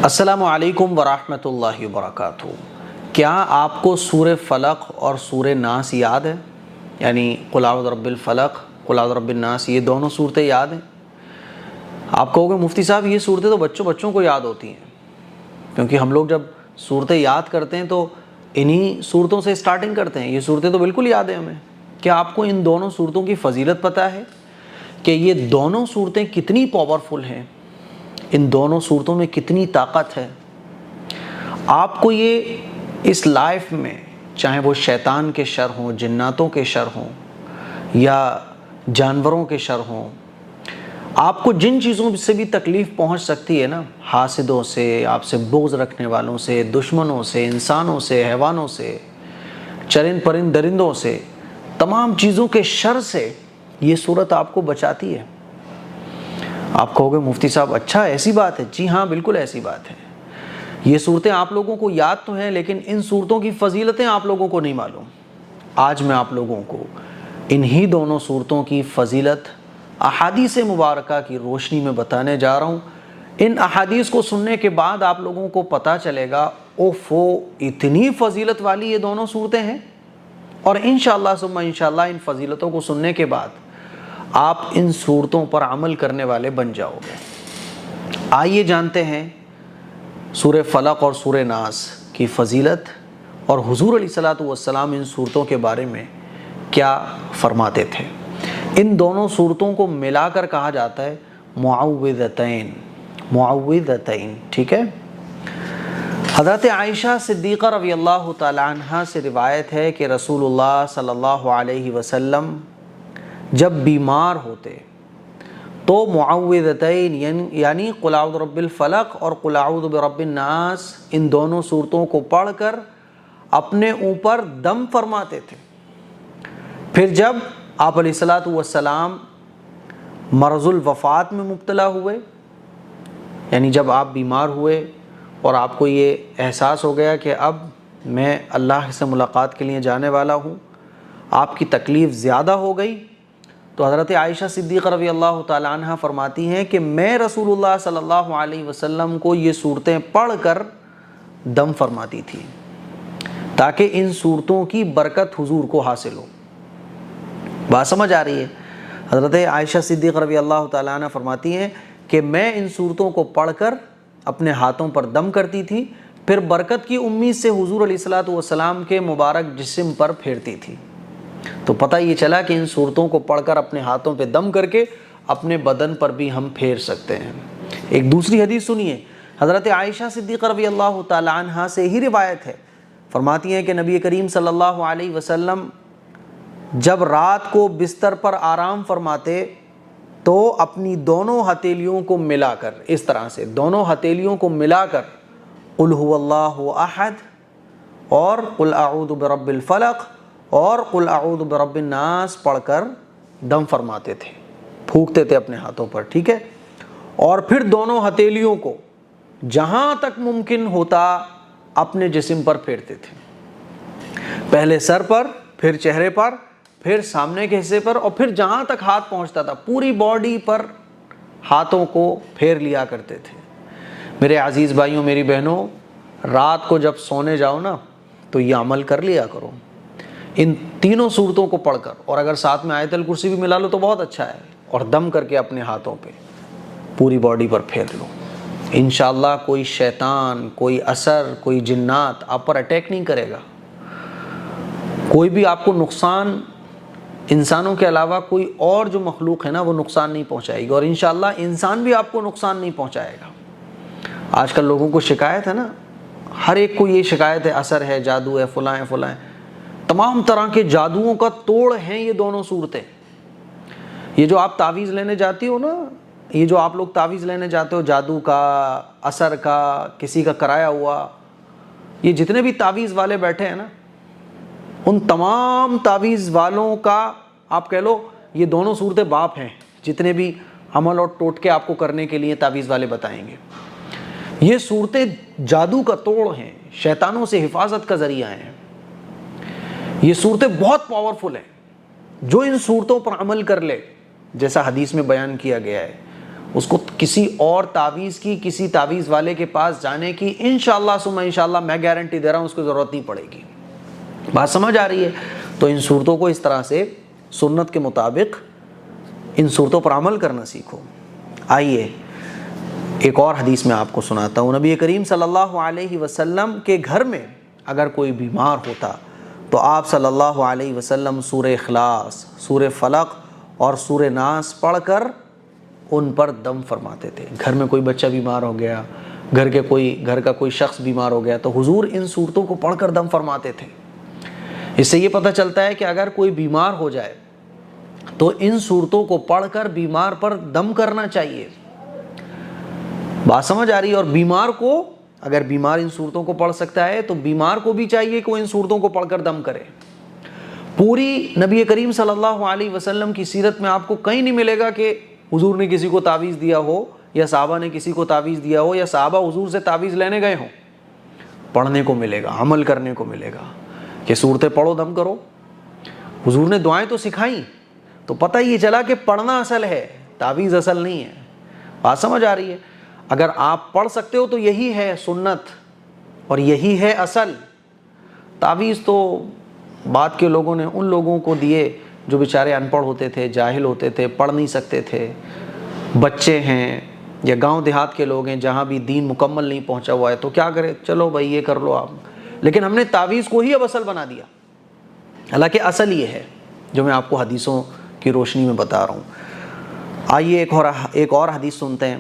السلام علیکم ورحمۃ اللہ وبرکاتہ۔ کیا آپ کو سورہ فلق اور سورہ ناس یاد ہے؟ یعنی قل اعوذ برب الفلق، قل اعوذ برب الناس، یہ دونوں صورتیں یاد ہیں؟ آپ کہو گے مفتی صاحب یہ صورتیں تو بچوں کو یاد ہوتی ہیں، کیونکہ ہم لوگ جب صورتیں یاد کرتے ہیں تو انہی صورتوں سے سٹارٹنگ کرتے ہیں۔ یہ صورتیں تو بالکل یاد ہیں ہمیں۔ کیا آپ کو ان دونوں صورتوں کی فضیلت پتہ ہے کہ یہ دونوں صورتیں کتنی پاورفل ہیں؟ ان دونوں صورتوں میں کتنی طاقت ہے؟ آپ کو یہ اس لائف میں، چاہے وہ شیطان کے شر ہوں، جناتوں کے شر ہوں یا جانوروں کے شر ہوں، آپ کو جن چیزوں سے بھی تکلیف پہنچ سکتی ہے نا، حاسدوں سے، آپ سے بغض رکھنے والوں سے، دشمنوں سے، انسانوں سے، حیوانوں سے، چرند پرند درندوں سے، تمام چیزوں کے شر سے یہ صورت آپ کو بچاتی ہے۔ آپ کہو گے مفتی صاحب اچھا ایسی بات ہے؟ جی ہاں، بالکل ایسی بات ہے۔ یہ صورتیں آپ لوگوں کو یاد تو ہیں، لیکن ان صورتوں کی فضیلتیں آپ لوگوں کو نہیں معلوم۔ آج میں آپ لوگوں کو انہی دونوں صورتوں کی فضیلت احادیث مبارکہ کی روشنی میں بتانے جا رہا ہوں۔ ان احادیث کو سننے کے بعد آپ لوگوں کو پتہ چلے گا اوفو اتنی فضیلت والی یہ دونوں صورتیں ہیں، اور انشاءاللہ ثم انشاءاللہ ان فضیلتوں کو سننے کے بعد آپ ان صورتوں پر عمل کرنے والے بن جاؤ گے۔ آئیے جانتے ہیں سورہ فلق اور سورہ ناس کی فضیلت، اور حضور علیہ الصلوۃ والسلام ان صورتوں کے بارے میں کیا فرماتے تھے۔ ان دونوں صورتوں کو ملا کر کہا جاتا ہے معوذتین، معوذتین، ٹھیک ہے۔ حضرت عائشہ صدیقہ رضی اللہ تعالی عنہ سے روایت ہے کہ رسول اللہ صلی اللہ علیہ وسلم جب بیمار ہوتے تو معوذتین یعنی قل اعوذ برب الفلق اور قل اعوذ برب الناس، ان دونوں صورتوں کو پڑھ کر اپنے اوپر دم فرماتے تھے۔ پھر جب آپ علیہ الصلوۃ والسلام مرض الوفات میں مبتلا ہوئے، یعنی جب آپ بیمار ہوئے اور آپ کو یہ احساس ہو گیا کہ اب میں اللہ سے ملاقات کے لیے جانے والا ہوں، آپ کی تکلیف زیادہ ہو گئی، تو حضرت عائشہ صدیقہ رضی اللہ تعالی عنہ فرماتی ہیں کہ میں رسول اللہ صلی اللہ علیہ وسلم کو یہ صورتیں پڑھ کر دم فرماتی تھی تاکہ ان صورتوں کی برکت حضور کو حاصل ہو۔ بات سمجھ آ رہی ہے؟ حضرت عائشہ صدیقہ رضی اللہ تعالی عنہ فرماتی ہیں کہ میں ان صورتوں کو پڑھ کر اپنے ہاتھوں پر دم کرتی تھی، پھر برکت کی امید سے حضور علیہ الصلوۃ والسلام کے مبارک جسم پر پھیرتی تھی۔ تو پتہ یہ چلا کہ ان صورتوں کو پڑھ کر اپنے ہاتھوں پہ دم کر کے اپنے بدن پر بھی ہم پھیر سکتے ہیں۔ ایک دوسری حدیث سنیے، حضرت عائشہ صدیقہ رضی اللہ تعالی عنہ سے ہی روایت ہے، فرماتی ہیں کہ نبی کریم صلی اللہ علیہ وسلم جب رات کو بستر پر آرام فرماتے تو اپنی دونوں ہتھیلیوں کو ملا کر، اس طرح سے دونوں ہتھیلیوں کو ملا کر قل هو اللہ احد اور قل اعوذ برب الفلق اور قل اعوذ برب الناس پڑھ کر دم فرماتے تھے، پھونکتے تھے اپنے ہاتھوں پر، ٹھیک ہے۔ اور پھر دونوں ہتھیلیوں کو جہاں تک ممکن ہوتا اپنے جسم پر پھیرتے تھے، پہلے سر پر، پھر چہرے پر، پھر سامنے کے حصے پر، اور پھر جہاں تک ہاتھ پہنچتا تھا پوری باڈی پر ہاتھوں کو پھیر لیا کرتے تھے۔ میرے عزیز بھائیوں، میری بہنوں، رات کو جب سونے جاؤ نا تو یہ عمل کر لیا کرو، ان تینوں صورتوں کو پڑھ کر، اور اگر ساتھ میں آیت الکرسی بھی ملا لو تو بہت اچھا ہے، اور دم کر کے اپنے ہاتھوں پہ پوری باڈی پر پھیر لو۔ انشاءاللہ کوئی شیطان، کوئی اثر، کوئی جنات آپ پر اٹیک نہیں کرے گا، کوئی بھی آپ کو نقصان، انسانوں کے علاوہ کوئی اور جو مخلوق ہے نا وہ نقصان نہیں پہنچائے گی، اور انشاءاللہ انسان بھی آپ کو نقصان نہیں پہنچائے گا۔ آج کل لوگوں کو شکایت ہے نا، ہر ایک کو یہ شکایت ہے اثر ہے، جادو ہے، فلاں ہے، فلاں ہے، تمام طرح کے جادوؤں کا توڑ ہیں یہ دونوں صورتیں۔ یہ جو آپ تعویذ لینے جاتی ہو نا، یہ جو آپ لوگ تعویذ لینے جاتے ہو، جادو کا، اثر کا، کسی کا کرایا ہوا، یہ جتنے بھی تعویذ والے بیٹھے ہیں نا، ان تمام تعویذ والوں کا آپ کہہ لو یہ دونوں صورتیں باپ ہیں، جتنے بھی عمل اور ٹوٹکے آپ کو کرنے کے لیے تعویذ والے بتائیں گے۔ یہ صورتیں جادو کا توڑ ہیں، شیطانوں سے حفاظت کا ذریعہ ہیں۔ یہ صورتیں بہت پاورفل ہیں، جو ان صورتوں پر عمل کر لے، جیسا حدیث میں بیان کیا گیا ہے، اس کو کسی اور تعویذ کی، کسی تعویذ والے کے پاس جانے کی انشاءاللہ ثم انشاءاللہ میں گارنٹی دے رہا ہوں اس کو ضرورت نہیں پڑے گی۔ بات سمجھ آ رہی ہے؟ تو ان صورتوں کو اس طرح سے سنت کے مطابق ان صورتوں پر عمل کرنا سیکھو۔ آئیے ایک اور حدیث میں آپ کو سناتا ہوں۔ نبی کریم صلی اللہ علیہ وسلم کے گھر میں اگر کوئی بیمار ہوتا تو آپ صلی اللہ علیہ وسلم سورہ اخلاص، سورہ فلق اور سورہ ناس پڑھ کر ان پر دم فرماتے تھے۔ گھر میں کوئی بچہ بیمار ہو گیا، گھر کا کوئی شخص بیمار ہو گیا تو حضور ان صورتوں کو پڑھ کر دم فرماتے تھے۔ اس سے یہ پتہ چلتا ہے کہ اگر کوئی بیمار ہو جائے تو ان صورتوں کو پڑھ کر بیمار پر دم کرنا چاہیے۔ بات سمجھ آ رہی ہے؟ اور بیمار کو، اگر بیمار ان صورتوں کو پڑھ سکتا ہے تو بیمار کو بھی چاہیے کہ وہ ان صورتوں کو پڑھ کر دم کرے۔ پوری نبی کریم صلی اللہ علیہ وسلم کی سیرت میں آپ کو کہیں نہیں ملے گا کہ حضور نے کسی کو تعویذ دیا ہو یا صحابہ نے کسی کو تعویذ دیا ہو یا صحابہ حضور سے تعویذ لینے گئے ہوں۔ پڑھنے کو ملے گا، عمل کرنے کو ملے گا کہ صورتیں پڑھو، دم کرو۔ حضور نے دعائیں تو سکھائیں، تو پتہ یہ چلا کہ پڑھنا اصل ہے، تعویذ اصل نہیں ہے۔ بات سمجھ آ رہی ہے؟ اگر آپ پڑھ سکتے ہو تو یہی ہے سنت اور یہی ہے اصل۔ تعویذ تو بعد کے لوگوں نے ان لوگوں کو دیے جو بیچارے ان پڑھ ہوتے تھے، جاہل ہوتے تھے، پڑھ نہیں سکتے تھے، بچے ہیں یا گاؤں دیہات کے لوگ ہیں جہاں بھی دین مکمل نہیں پہنچا ہوا ہے، تو کیا کرے، چلو بھائی یہ کر لو آپ۔ لیکن ہم نے تعویذ کو ہی اب اصل بنا دیا، حالانکہ اصل یہ ہے جو میں آپ کو حدیثوں کی روشنی میں بتا رہا ہوں۔ آئیے ایک اور حدیث سنتے ہیں۔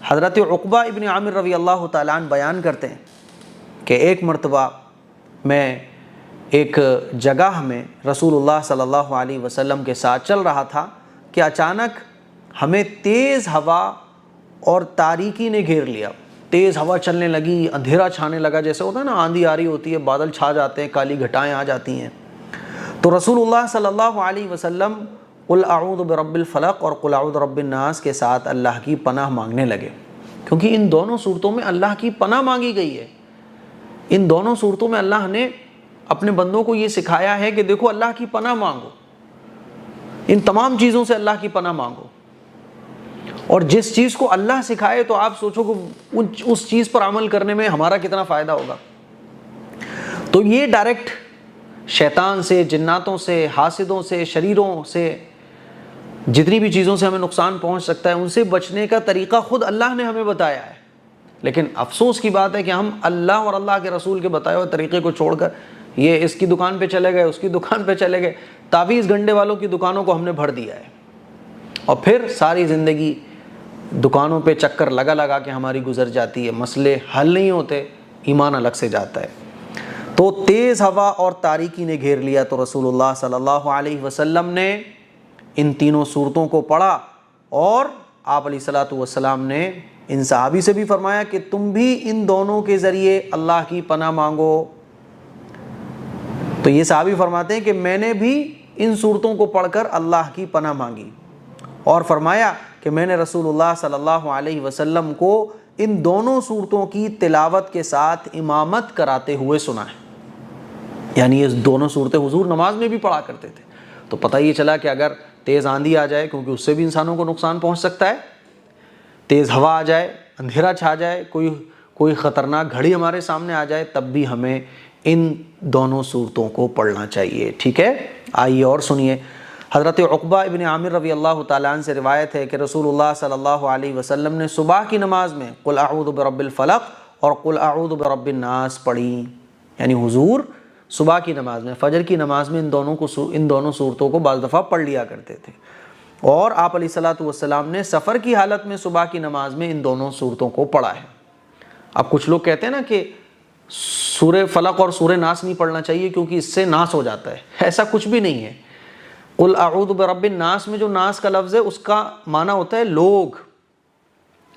حضرت عقبہ ابن عامر رضی اللہ تعالیٰ عنہ بیان کرتے ہیں کہ ایک مرتبہ میں ایک جگہ میں رسول اللہ صلی اللہ علیہ وسلم کے ساتھ چل رہا تھا کہ اچانک ہمیں تیز ہوا اور تاریکی نے گھیر لیا۔ تیز ہوا چلنے لگی، اندھیرا چھانے لگا، جیسے ہوتا ہے نا آندھی آ رہی ہوتی ہے، بادل چھا جاتے ہیں، کالی گھٹائیں آ جاتی ہیں۔ تو رسول اللہ صلی اللہ علیہ وسلم قل اعوذ برب الفلق اور قل اعوذ برب الناس کے ساتھ اللہ کی پناہ مانگنے لگے، کیونکہ ان دونوں صورتوں میں اللہ کی پناہ مانگی گئی ہے۔ ان دونوں صورتوں میں اللہ نے اپنے بندوں کو یہ سکھایا ہے کہ دیکھو اللہ کی پناہ مانگو، ان تمام چیزوں سے اللہ کی پناہ مانگو، اور جس چیز کو اللہ سکھائے تو آپ سوچو کہ اس چیز پر عمل کرنے میں ہمارا کتنا فائدہ ہوگا۔ تو یہ ڈائریکٹ شیطان سے، جناتوں سے، حاسدوں سے، شریروں سے، جتنی بھی چیزوں سے ہمیں نقصان پہنچ سکتا ہے ان سے بچنے کا طریقہ خود اللہ نے ہمیں بتایا ہے۔ لیکن افسوس کی بات ہے کہ ہم اللہ اور اللہ کے رسول کے بتائے ہوئے طریقے کو چھوڑ کر یہ اس کی دکان پہ چلے گئے، اس کی دکان پہ چلے گئے، تعویذ گنڈے والوں کی دکانوں کو ہم نے بھر دیا ہے، اور پھر ساری زندگی دکانوں پہ چکر لگا لگا کے ہماری گزر جاتی ہے، مسئلے حل نہیں ہوتے، ایمان الگ سے جاتا ہے۔ تو تیز ہوا اور تاریکی نے گھیر لیا تو رسول اللہ صلی اللہ علیہ وسلم نے ان تینوں صورتوں کو پڑھا، اور آپ علیہ الصلوۃ والسلام نے ان صحابی سے بھی فرمایا کہ تم بھی ان دونوں کے ذریعے اللہ کی پناہ مانگو۔ تو یہ صحابی فرماتے ہیں کہ میں نے بھی ان صورتوں کو پڑھ کر اللہ کی پناہ مانگی، اور فرمایا کہ میں نے رسول اللہ صلی اللہ علیہ وسلم کو ان دونوں صورتوں کی تلاوت کے ساتھ امامت کراتے ہوئے سنا ہے، یعنی یہ دونوں صورتیں حضور نماز میں بھی پڑھا کرتے تھے۔ تو پتہ یہ چلا کہ اگر تیز آندھی آ جائے، کیونکہ اس سے بھی انسانوں کو نقصان پہنچ سکتا ہے، تیز ہوا آ جائے، اندھیرا چھا جائے، کوئی خطرناک گھڑی ہمارے سامنے آ جائے، تب بھی ہمیں ان دونوں صورتوں کو پڑھنا چاہیے، ٹھیک ہے؟ آئیے اور سنیے۔ حضرت عقبہ ابن عامر رضی اللہ تعالیٰ عنہ سے روایت ہے کہ رسول اللہ صلی اللہ علیہ وسلم نے صبح کی نماز میں قل اعوذ برب الفلق اور قل اعوذ برب الناس پڑھی، یعنی حضور صبح کی نماز میں، فجر کی نماز میں ان دونوں صورتوں کو بعض دفعہ پڑھ لیا کرتے تھے، اور آپ علیہ الصلوۃ والسلام نے سفر کی حالت میں صبح کی نماز میں ان دونوں صورتوں کو پڑھا ہے۔ اب کچھ لوگ کہتے ہیں نا کہ سورہ فلق اور سورہ ناس نہیں پڑھنا چاہیے کیونکہ اس سے ناس ہو جاتا ہے، ایسا کچھ بھی نہیں ہے۔ قل اعوذ برب الناس میں جو ناس کا لفظ ہے اس کا معنی ہوتا ہے لوگ،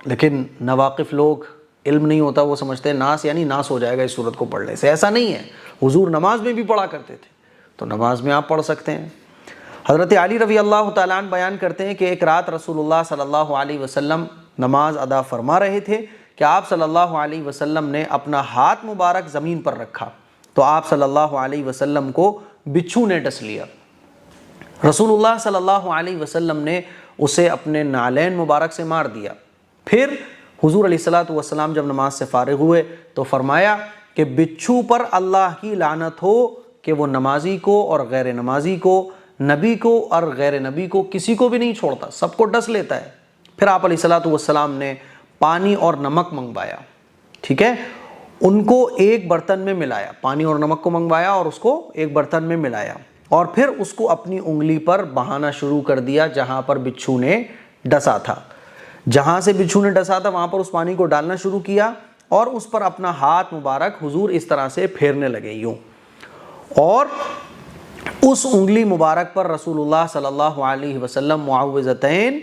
لیکن ناواقف لوگ، علم نہیں ہوتا، وہ سمجھتے ہیں ناس یعنی ناس ہو جائے گا اس صورت کو پڑھنے سے، ایسا نہیں ہے۔ حضور نماز میں بھی پڑھا کرتے تھے، تو نماز میں آپ پڑھ سکتے ہیں۔ حضرت علی رضی اللہ تعالیٰ عنہ بیان کرتے ہیں کہ ایک رات رسول اللہ صلی اللہ علیہ وسلم نماز ادا فرما رہے تھے کہ آپ صلی اللہ علیہ وسلم نے اپنا ہاتھ مبارک زمین پر رکھا تو آپ صلی اللہ علیہ وسلم کو بچھو نے ڈس لیا۔ رسول اللہ صلی اللہ علیہ وسلم نے اسے اپنے نالین مبارک سے مار دیا۔ پھر حضور علیہ الصلوۃ والسلام جب نماز سے فارغ ہوئے تو فرمایا کہ بچھو پر اللہ کی لعنت ہو کہ وہ نمازی کو اور غیر نمازی کو، نبی کو اور غیر نبی کو، کسی کو بھی نہیں چھوڑتا، سب کو ڈس لیتا ہے۔ پھر آپ علیہ الصلوۃ والسلام نے پانی اور نمک منگوایا، ٹھیک ہے، ان کو ایک برتن میں ملایا، پانی اور نمک کو منگوایا اور اس کو ایک برتن میں ملایا، اور پھر اس کو اپنی انگلی پر بہانا شروع کر دیا جہاں پر بچھو نے ڈسا تھا۔ جہاں سے بچھو نے ڈسا تھا وہاں پر اس پانی کو ڈالنا شروع کیا اور اس پر اپنا ہاتھ مبارک حضور اس طرح سے پھیرنے لگے یوں، اور اس انگلی مبارک پر رسول اللہ صلی اللہ علیہ وسلم معوذتین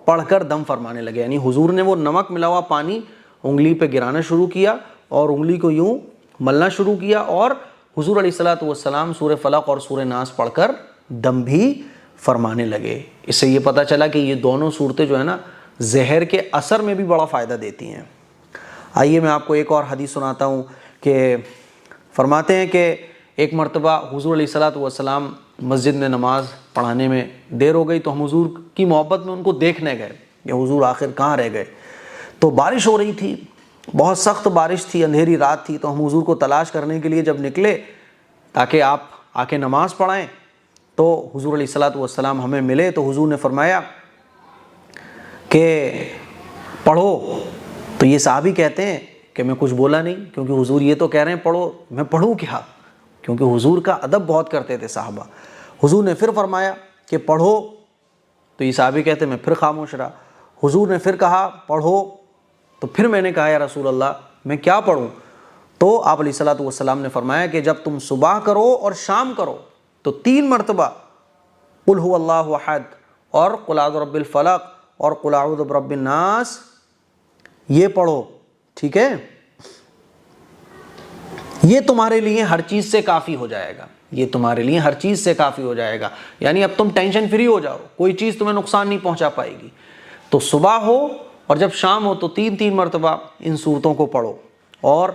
پڑھ کر دم فرمانے لگے، یعنی حضور نے وہ نمک ملا ہوا پانی انگلی پہ گرانا شروع کیا اور انگلی کو یوں ملنا شروع کیا، اور حضور علیہ الصلوۃ والسلام سورہ فلق اور سورہ ناس پڑھ کر دم بھی فرمانے لگے۔ اس سے یہ پتہ چلا کہ یہ دونوں صورتیں جو ہے نا زہر کے اثر میں بھی بڑا فائدہ دیتی ہیں۔ آئیے میں آپ کو ایک اور حدیث سناتا ہوں کہ فرماتے ہیں کہ ایک مرتبہ حضور علیہ الصلوۃ والسلام مسجد میں نماز پڑھانے میں دیر ہو گئی تو ہم حضور کی محبت میں ان کو دیکھنے گئے کہ حضور آخر کہاں رہ گئے۔ تو بارش ہو رہی تھی، بہت سخت بارش تھی، اندھیری رات تھی، تو ہم حضور کو تلاش کرنے کے لیے جب نکلے تاکہ آپ آ کے نماز پڑھائیں تو حضور علیہ الصلوۃ والسلام ہمیں ملے تو حضور نے فرمایا کہ پڑھو، تو یہ صحابی کہتے ہیں کہ میں کچھ بولا نہیں کیونکہ حضور یہ تو کہہ رہے ہیں پڑھو، میں پڑھوں کیا، کیونکہ حضور کا ادب بہت کرتے تھے صحابہ۔ حضور نے پھر فرمایا کہ پڑھو، تو یہ صحابی کہتے ہیں میں پھر خاموش رہا۔ حضور نے پھر کہا پڑھو، تو پھر میں نے کہا یا رسول اللہ میں کیا پڑھوں؟ تو آپ علیہ الصلوۃ والسلام نے فرمایا کہ جب تم صبح کرو اور شام کرو تو 3 مرتبہ قل هو اللہ احد اور قل اعوذ برب الفلق اور قل اعوذ برب الناس یہ پڑھو، ٹھیک ہے، یہ تمہارے لیے ہر چیز سے کافی ہو جائے گا، یہ تمہارے لیے ہر چیز سے کافی ہو جائے گا، یعنی اب تم ٹینشن فری ہو جاؤ، کوئی چیز تمہیں نقصان نہیں پہنچا پائے گی۔ تو صبح ہو اور جب شام ہو تو 3 مرتبہ ان صورتوں کو پڑھو۔ اور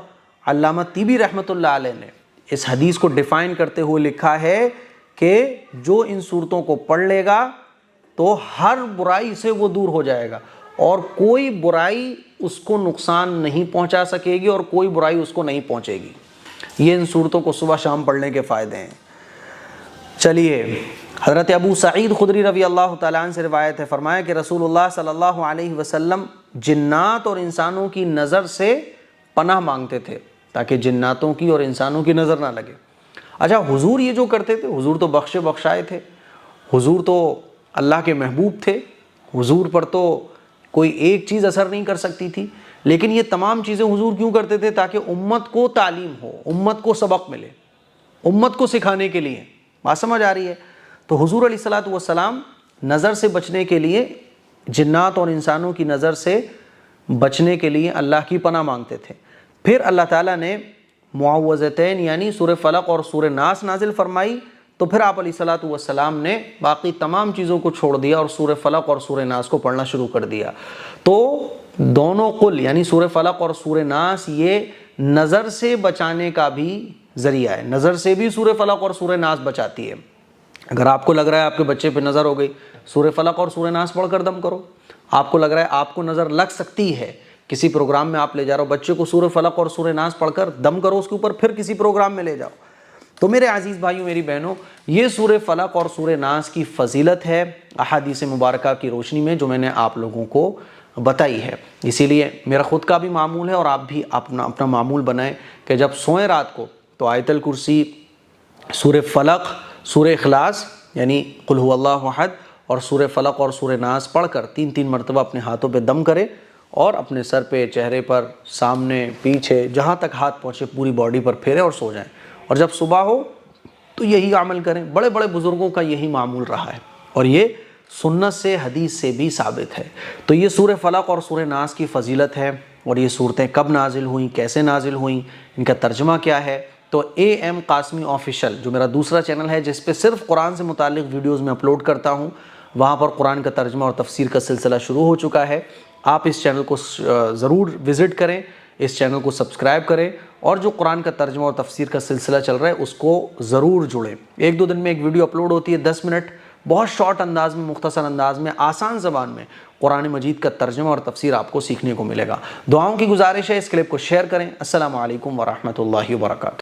علامہ طیبی رحمۃ اللہ علیہ نے اس حدیث کو ڈیفائن کرتے ہوئے لکھا ہے کہ جو ان صورتوں کو پڑھ لے گا تو ہر برائی سے وہ دور ہو جائے گا اور کوئی برائی اس کو نقصان نہیں پہنچا سکے گی اور کوئی برائی اس کو نہیں پہنچے گی۔ یہ ان صورتوں کو صبح شام پڑھنے کے فائدے ہیں۔ چلیے، حضرت ابو سعید خدری رضی اللہ تعالیٰ عنہ سے روایت ہے، فرمایا کہ رسول اللہ صلی اللہ علیہ وسلم جنات اور انسانوں کی نظر سے پناہ مانگتے تھے تاکہ جناتوں کی اور انسانوں کی نظر نہ لگے۔ اچھا، حضور یہ جو کرتے تھے، حضور تو بخشے بخشائے تھے، حضور تو اللہ کے محبوب تھے، حضور پر تو کوئی ایک چیز اثر نہیں کر سکتی تھی، لیکن یہ تمام چیزیں حضور کیوں کرتے تھے؟ تاکہ امت کو تعلیم ہو، امت کو سبق ملے، امت کو سکھانے کے لیے۔ بات سمجھ آ رہی ہے؟ تو حضور علیہ الصلوۃ والسلام نظر سے بچنے کے لیے، جنات اور انسانوں کی نظر سے بچنے کے لیے اللہ کی پناہ مانگتے تھے۔ پھر اللہ تعالیٰ نے معوذتین یعنی سورہ فلق اور سورہ ناس نازل فرمائی، تو پھر آپ علیہ الصلوۃ والسلام نے باقی تمام چیزوں کو چھوڑ دیا اور سورہ فلق اور سورہ ناس کو پڑھنا شروع کر دیا۔ تو دونوں قل یعنی سورہ فلق اور سورہ ناس یہ نظر سے بچانے کا بھی ذریعہ ہے، نظر سے بھی سورہ فلق اور سورہ ناس بچاتی ہے۔ اگر آپ کو لگ رہا ہے آپ کے بچے پہ نظر ہو گئی، سورہ فلق اور سورہ ناس پڑھ کر دم کرو۔ آپ کو لگ رہا ہے آپ کو نظر لگ سکتی ہے، کسی پروگرام میں آپ لے جا رہے ہو بچے کو، سورہ فلق اور سورہ ناس پڑھ کر دم کرو اس کے اوپر، پھر کسی پروگرام میں لے جاؤ۔ تو میرے عزیز بھائیوں، میری بہنوں، یہ سورہ فلق اور سورہ ناس کی فضیلت ہے احادیث مبارکہ کی روشنی میں جو میں نے آپ لوگوں کو بتائی ہے۔ اسی لیے میرا خود کا بھی معمول ہے اور آپ بھی اپنا معمول بنائیں کہ جب سوئیں رات کو تو آیت الکرسی، سورہ فلق، سورہ اخلاص یعنی قل هو اللہ احد اور سورہ فلق اور سورہ ناس پڑھ کر 3 مرتبہ اپنے ہاتھوں پہ دم کرے اور اپنے سر پہ، چہرے پر، سامنے، پیچھے، جہاں تک ہاتھ پہنچے پوری باڈی پر پھیرے اور سو جائیں۔ اور جب صبح ہو تو یہی عمل کریں۔ بڑے بڑے بزرگوں کا یہی معمول رہا ہے اور یہ سنت سے، حدیث سے بھی ثابت ہے۔ تو یہ سورہ فلق اور سورہ ناس کی فضیلت ہے، اور یہ صورتیں کب نازل ہوئیں، کیسے نازل ہوئیں، ان کا ترجمہ کیا ہے۔ تو AM قاسمی آفیشل جو میرا دوسرا چینل ہے جس پہ صرف قرآن سے متعلق ویڈیوز میں اپلوڈ کرتا ہوں، وہاں پر قرآن کا ترجمہ اور تفسیر کا سلسلہ شروع ہو چکا ہے۔ آپ اس چینل کو ضرور وزٹ کریں، اس چینل کو سبسکرائب کریں اور جو قرآن کا ترجمہ اور تفسیر کا سلسلہ چل رہا ہے اس کو ضرور جڑیں۔ 1-2 دن میں ایک ویڈیو اپلوڈ ہوتی ہے 10 منٹ، بہت شارٹ انداز میں، مختصر انداز میں، آسان زبان میں قرآن مجید کا ترجمہ اور تفسیر آپ کو سیکھنے کو ملے گا۔ دعاؤں کی گزارش ہے اس کلپ کو شیئر کریں۔ السلام علیکم ورحمۃ اللہ وبرکاتہ۔